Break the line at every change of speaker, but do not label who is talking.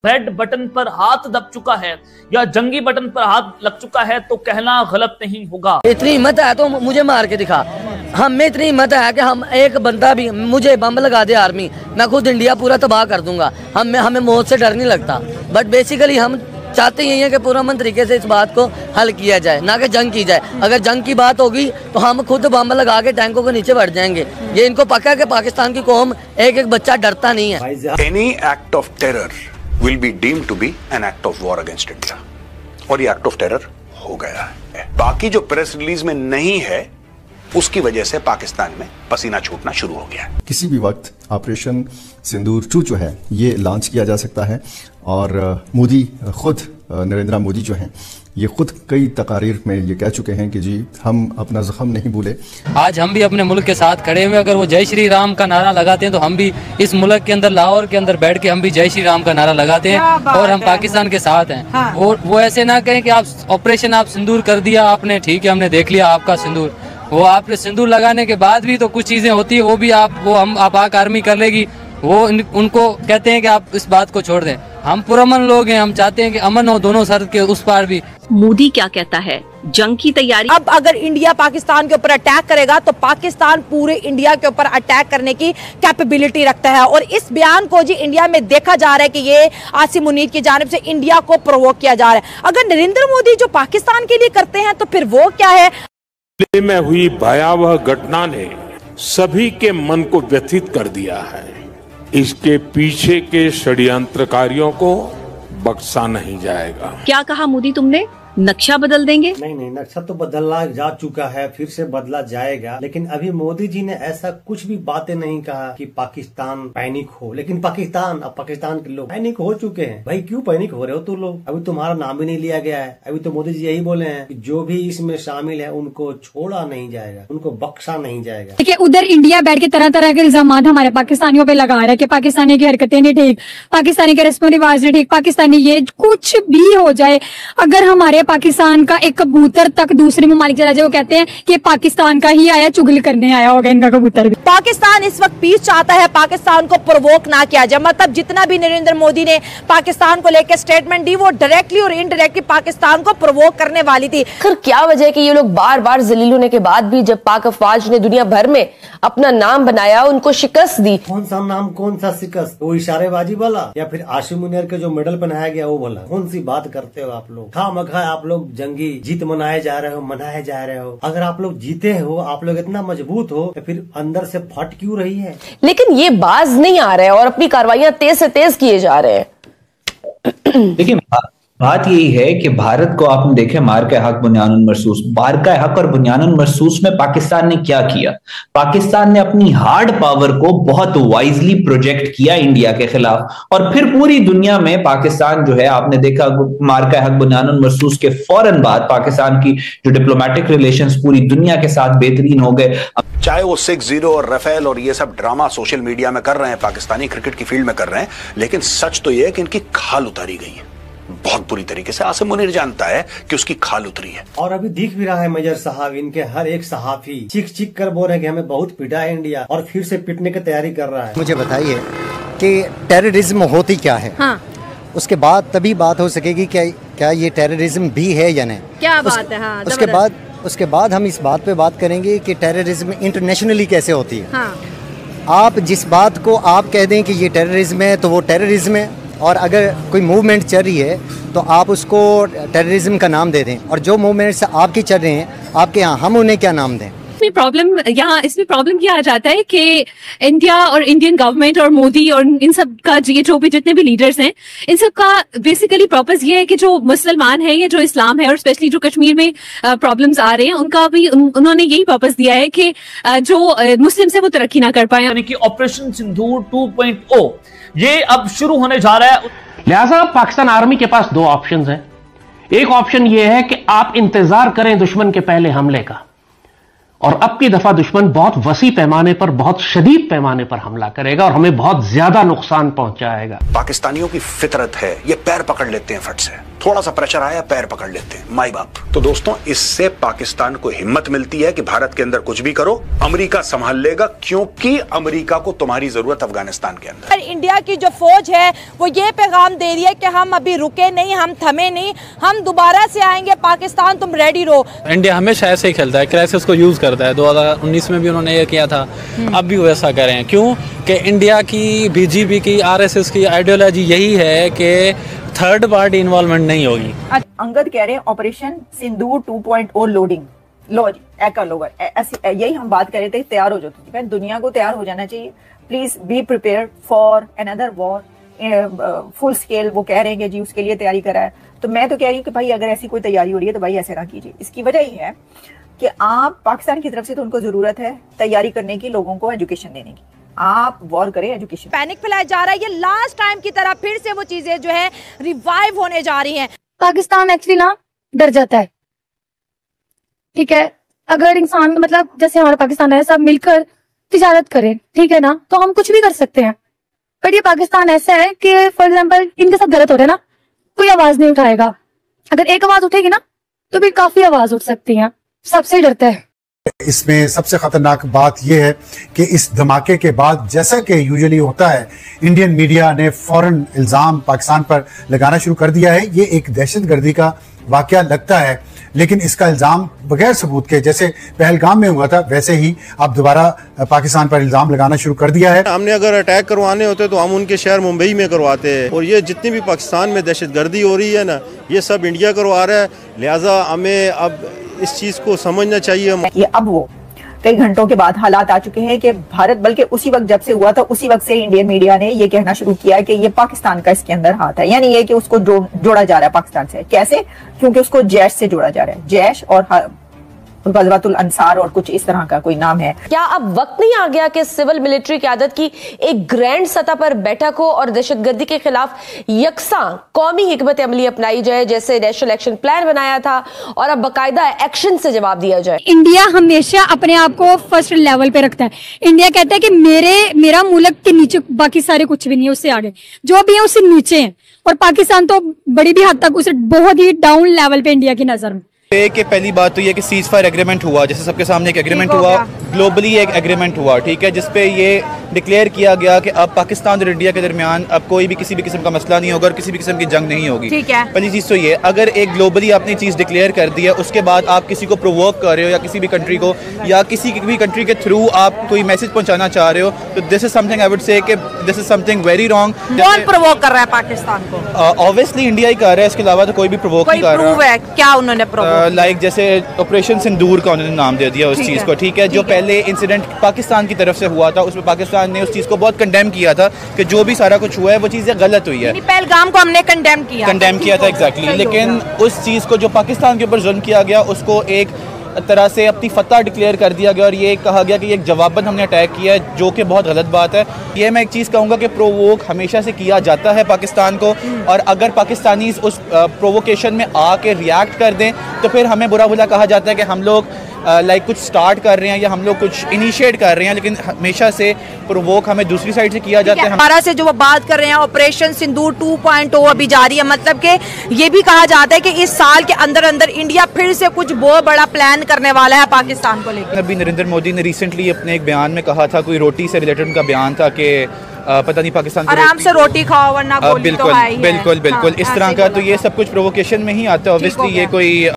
Red button पर हाथ दब चुका है या जंगी बटन पर हाथ लग चुका है तो कहना गलत नहीं होगा।
इतनी हिम्मत है तो मुझे मार के दिखा। हम में इतनी हिम्मत है कि हम एक बंदा भी मुझे बम लगा दे आर्मी, मैं खुद इंडिया पूरा तबाह कर दूंगा। हमें मौत से डर नहीं लगता, बट बेसिकली हम चाहते यही है कि पुरअमन तरीके से इस बात को हल किया जाए, ना कि जंग की जाए। अगर जंग की बात होगी तो हम खुद बम लगा के टैंकों के नीचे बैठ जाएंगे। ये इनको पक्का है कि पाकिस्तान की कौम एक एक बच्चा डरता नहीं है।
Any act of terror will be deemed to be an act of war against India, और ये एक्ट ऑफ टेरर हो गया है। बाकी जो प्रेस रिलीज में नहीं है उसकी वजह से पाकिस्तान में पसीना छूटना शुरू हो गया है।
किसी भी वक्त ऑपरेशन सिंदूर 2 जो है ये लॉन्च किया जा सकता है और मोदी खुद नरेंद्र मोदी जो हैं ये खुद कई तकारीर में ये कह चुके हैं कि जी हम अपना जख्म नहीं भूले।
आज हम भी अपने मुल्क के साथ खड़े हुए, अगर वो जय श्री राम का नारा लगाते हैं तो हम भी इस मुल्क के अंदर लाहौर के अंदर बैठ के हम भी जय श्री राम का नारा लगाते हैं और हम पाकिस्तान के साथ हैं। हाँ। वो ऐसे ना कहें कि आप ऑपरेशन आप सिंदूर कर दिया आपने, ठीक है हमने देख लिया आपका सिंदूर, वो आपने सिंदूर लगाने के बाद भी तो कुछ चीजें होती है, वो भी हम आपाक आर्मी कर लेगी। वो उनको कहते हैं कि आप इस बात को छोड़ दें। हम पुरअमन लोग हैं, हम चाहते हैं कि अमन हो दोनों सरहद के उस पार भी।
मोदी क्या कहता है, जंग की तैयारी।
अब अगर इंडिया पाकिस्तान के ऊपर अटैक करेगा तो पाकिस्तान पूरे इंडिया के ऊपर अटैक करने की कैपेबिलिटी रखता है, और इस बयान को जी इंडिया में देखा जा रहा है कि ये आसिम मुनीर की जानिब से इंडिया को प्रोवोक किया जा रहा है। अगर नरेंद्र मोदी जो पाकिस्तान के लिए करते हैं तो फिर वो क्या है।
दिल्ली में हुई भयावह घटना ने सभी के मन को व्यथित कर दिया है। इसके पीछे के षड्यंत्रकारियों को बख्शा नहीं जाएगा।
क्या कहा मोदी तुमने, नक्शा बदल देंगे?
नहीं, नक्शा तो बदला जा चुका है, फिर से बदला जाएगा। लेकिन अभी मोदी जी ने ऐसा कुछ भी बातें नहीं कहा कि पाकिस्तान पैनिक हो। लेकिन पाकिस्तान के लोग पैनिक हो चुके हैं। भाई क्यों पैनिक हो रहे हो तुम लोग? अभी तुम्हारा नाम भी नहीं लिया गया है। अभी तो मोदी जी यही बोले हैं कि जो भी इसमें शामिल है उनको छोड़ा नहीं जाएगा, उनको बख्शा नहीं जाएगा।
देखिए उधर इंडिया बैठ के तरह तरह के इल्जाम हमारे पाकिस्तानियों पे लगा रहा है कि पाकिस्तानी की हरकतें नहीं ठीक, पाकिस्तानी के रस्म रिवाज नहीं ठीक, पाकिस्तानी ये कुछ भी हो जाए, अगर हमारे पाकिस्तान का एक कबूतर तक दूसरे ममालिक चला जाए वो कहते हैं कि पाकिस्तान का ही आया, चुगली करने आया होगा इनका कबूतर भी।
पाकिस्तान इस वक्त पीस चाहता है, पाकिस्तान को प्रोवोक ना किया जाए। मतलब जितना भी नरेंद्र मोदी ने पाकिस्तान को लेकर स्टेटमेंट दी वो डायरेक्टली और इनडायरेक्टली पाकिस्तान को प्रोवोक करने वाली थी।
आखिर क्या वजह है कि ये लोग बार बार जलील होने के बाद भी जब पाक अफवाज ने दुनिया भर में अपना नाम बनाया उनको शिकस्त दी?
कौन सा नाम, कौन सा शिकस्त? वो इशारेबाजी वाला या फिर आसिम मुनीर के जो मेडल पहनाया गया वो वाला? कौन सी बात करते हो आप लोग? खामखा आप लोग जंगी जीत मनाए जा रहे हो। अगर आप लोग जीते हो, आप लोग इतना मजबूत हो तो फिर अंदर से फट क्यों रही है?
लेकिन ये बाज नहीं आ रहे हैं और अपनी कार्रवाइयां तेज से तेज किए जा रहे हैं।
देखिए बात यही है कि भारत को आपने देखे मार का हक बुनियानुन मरसूस, मार का हक और बुनियानुन मरसूस में पाकिस्तान ने क्या किया? पाकिस्तान ने अपनी हार्ड पावर को बहुत वाइजली प्रोजेक्ट किया इंडिया के खिलाफ, और फिर पूरी दुनिया में पाकिस्तान जो है आपने देखा मार का हक बुनियानुन मरसूस के फौरन बाद पाकिस्तान की जो डिप्लोमेटिक रिलेशंस पूरी दुनिया के साथ बेहतरीन हो गए।
चाहे वो 6-0 और रफेल और ये सब ड्रामा सोशल मीडिया में कर रहे हैं, पाकिस्तानी क्रिकेट की फील्ड में कर रहे हैं, लेकिन सच तो ये है कि इनकी खाल उतारी गई है बहुत बुरी तरीके से। आसिम मुनीर जानता है कि उसकी खाल उतरी है, और
अभी दिख भी रहा है मेजर साहब, इनके हर एक सहाफी चीख कर बोल रहे हैं कि हमें बहुत पिटा है इंडिया, और फिर से पिटने की तैयारी कर रहा है।
मुझे बताइए कि टेररिज्म होती क्या है? हाँ। उसके बाद तभी बात हो सकेगी क्या ये टेररिज्म भी है या नहीं।
क्या बात है? हाँ,
उसके बाद हम इस बात पे बात करेंगे कि टेररिज्म इंटरनेशनली कैसे होती है। हाँ। आप जिस बात को आप कह दें कि ये टेररिज्म है तो वो टेररिज्म है, और अगर कोई मूवमेंट चल रही है तो आप उसको टेररिज्म का नाम दे दें, और जो मूवमेंट्स आपकी चल रहे हैं आपके यहाँ, हम उन्हें क्या नाम दें?
इसमें प्रॉब्लम क्या आ जाता है कि इंडिया और इंडियन गवर्नमेंट और मोदी और इन सब का ये जो भी जितने भी लीडर्स हैं इन सब का बेसिकली पर्पस ये है कि जो मुसलमान है या जो इस्लाम है और स्पेशली जो कश्मीर में प्रॉब्लम्स आ रहे हैं उनका भी उन्होंने यही पर्पस दिया है कि जो मुस्लिम है वो तरक्की ना कर पाए।
यानी कि ऑपरेशन सिंदूर 2.0 ये अब शुरू होने जा रहा है।
लिहाजा पाकिस्तान आर्मी के पास 2 ऑप्शंस हैं। एक ऑप्शन यह है कि आप इंतजार करें दुश्मन के पहले हमले का, और अब की दफा दुश्मन बहुत वसी पैमाने पर, बहुत शदीद पैमाने पर हमला करेगा और हमें बहुत ज्यादा नुकसान पहुंचाएगा।
पाकिस्तानियों की फितरत है, ये पैर पकड़ लेते हैं फट से, थोड़ा सा प्रेशर आया पैर पकड़ लेते हैं माई बाप। तो दोस्तों, इससे पाकिस्तान को हिम्मत मिलती है कि भारत के अंदर कुछ भी करो, अमेरिका संभाल लेगा, क्योंकि अमेरिका को तुम्हारी जरूरत अफगानिस्तान के अंदर।
इंडिया की जो फौज है वो ये पैगाम दे रही है कि हम अभी रुके नहीं, हम थमे नहीं, हम दोबारा से आएंगे, पाकिस्तान तुम रेडी रहो।
इंडिया हमेशा ऐसे ही खेलता है, क्राइसिस को यूज करता है। 2019 में भी उन्होंने ये किया था, अब भी वैसा करें। क्यों कि इंडिया की, बीजेपी की, आरएसएस की आइडियोलॉजी यही है कि थर्ड पार्टी इन्वॉल्वमेंट नहीं होगी।
अंगद कह रहे हैं ऑपरेशन सिंदूर 2.0 लोडिंग, लो जी एका लोवर, यही हम बात कर रहे थे, तैयार हो जाती, दुनिया को तैयार हो जाना चाहिए। Please be prepare for another war full scale. वो कह रहे हैं कि जी उसके लिए तैयारी करा है, तो मैं तो कह रही हूँ कि भाई अगर ऐसी कोई तैयारी हो रही है तो भाई ऐसे ना कीजिए। इसकी वजह ये है कि आप पाकिस्तान की तरफ से तो उनको जरूरत है तैयारी करने की, लोगों को एजुकेशन देने की, आप वॉर करें एजुकेशन।
पैनिक फैलाया जा रहा है, ये लास्ट टाइम की तरह फिर से वो चीजें जो है रिवाइव होने जा रही हैं।
पाकिस्तान एक्चुअली ना डर जाता है, ठीक है। अगर इंसान मतलब जैसे हमारा पाकिस्तान है, सब मिलकर तिजारत करें, ठीक है ना, तो हम कुछ भी कर सकते हैं। बट ये पाकिस्तान ऐसा है कि फॉर एग्जाम्पल इनके साथ गलत हो रहा है ना, कोई आवाज नहीं उठाएगा। अगर एक आवाज उठेगी ना तो भी काफी आवाज उठ सकती है, सबसे डरता है।
इसमें सबसे खतरनाक बात यह है कि इस धमाके के बाद, जैसा कि यूजुअली होता है, इंडियन मीडिया ने फौरन इल्जाम पाकिस्तान पर लगाना शुरू कर दिया है। ये एक दहशतगर्दी का वाकया लगता है, लेकिन इसका इल्जाम बगैर सबूत के, जैसे पहलगाम में हुआ था, वैसे ही अब दोबारा पाकिस्तान पर इल्जाम लगाना शुरू कर दिया है।
हमने अगर अटैक करवाने होते तो हम उनके शहर मुंबई में करवाते हैं, और ये जितनी भी पाकिस्तान में दहशतगर्दी हो रही है ना, ये सब इंडिया करवा रहा है। लिहाजा हमें अब इस चीज को समझना चाहिए।
ये अब वो कई घंटों के बाद हालात आ चुके हैं कि भारत, बल्कि उसी वक्त जब से हुआ था उसी वक्त से इंडियन मीडिया ने ये कहना शुरू किया कि ये पाकिस्तान का इसके अंदर हाथ है, यानी ये कि उसको जोड़ा जा रहा है पाकिस्तान से। कैसे? क्योंकि उसको जैश से जोड़ा जा रहा है, जैश और गज़वातुल अंसार और कुछ इस तरह का कोई नाम है।
क्या अब वक्त नहीं आ गया कि सिविल मिलिट्री क़यादत की एक ग्रैंड सतह पर बैठक हो और दहशतगर्दी के खिलाफ यकसा कौमी हिकमत अमली अपनाई जाए, जैसे नेशनल एक्शन प्लान बनाया था, और अब बाकायदा एक्शन से जवाब दिया जाए?
इंडिया हमेशा अपने आप को फर्स्ट लेवल पे रखता है। इंडिया कहता है कि मेरा मुल्क के नीचे बाकी सारे कुछ भी नहीं है, उससे आगे जो भी है उससे नीचे है। और पाकिस्तान तो बड़ी भी हद तक उसे बहुत ही डाउन लेवल पे इंडिया की नजर में।
कि पहली बात तो ये कि सीज फायर एग्रीमेंट हुआ, जैसे सबके सामने एक एग्रीमेंट हुआ, ग्लोबली एक एग्रीमेंट हुआ, ठीक है, जिसपे ये डिक्लेयर किया गया कि अब पाकिस्तान और इंडिया के दरमियान अब कोई भी किसी भी किस्म का मसला नहीं होगा और किसी भी किस्म की जंग नहीं होगी।
ठीक है।
पहली चीज़ तो ये, अगर एक ग्लोबली आपने चीज़ डिक्लेयर कर दी है, उसके बाद आप किसी को प्रोवोक कर रहे हो या किसी भी कंट्री को या किसी भी कंट्री के थ्रू आप कोई मैसेज पहुँचाना चाह रहे हो, तो this is something I would say कि this is something very wrong.
कौन प्रोवोक कर रहा है पाकिस्तान को?
ऑब्वियसली इंडिया ही कर रहा है, इसके अलावा तो कोई भी प्रोवोक नहीं कर रहा।
क्या उन्होंने प्रोवोक?
लाइक जैसे ऑपरेशन सिंदूर का उन्होंने नाम दे दिया उस चीज को, ठीक है, जो पहले इंसिडेंट पाकिस्तान की तरफ से हुआ था, उसमें पाकिस्तान ने उस चीज को बहुत कंडेम किया था कि जो भी सारा कुछ हुआ है वो चीजें गलत हुई है।
पहलगाम को हमने कंडेम किया
था एग्जैक्टली, लेकिन उस चीज को जो पाकिस्तान के ऊपर जुल्म किया गया उसको एक तरह से अपनी फतह डिक्लेयर कर दिया गया और ये कहा गया कि ये एक जवाबन हमने अटैक किया है, जो कि बहुत गलत बात है। ये मैं एक चीज़ कहूँगा कि प्रोवोक हमेशा से किया जाता है पाकिस्तान को, और अगर पाकिस्तानी उस प्रोवोकेशन में आके रिएक्ट कर दें तो फिर हमें बुरा भला कहा जाता है कि हम लोग लाइक कुछ स्टार्ट कर रहे हैं या हम लोग कुछ इनिशिएट कर रहे हैं, लेकिन हमेशा से प्रोवोक हमें दूसरी साइड से किया जाता है।
हमारा से जो वो बात कर रहे हैं ऑपरेशन सिंदूर 2.0 अभी जारी है, मतलब कि ये भी कहा जाता है कि इस साल के अंदर अंदर इंडिया फिर से कुछ बहुत बड़ा प्लान करने वाला है पाकिस्तान को लेकर।
अभी नरेंद्र मोदी ने रिसेंटली अपने एक बयान में कहा था, कोई रोटी से रिलेटेड उनका बयान था कि पता नहीं पाकिस्तान
आराम से रोटी खाओ वरना गोली तो है ही है।
बिल्कुल इस तरह का, तो ये सब कुछ प्रोवोकेशन में ही आता है। ऑब्वियसली ये कोई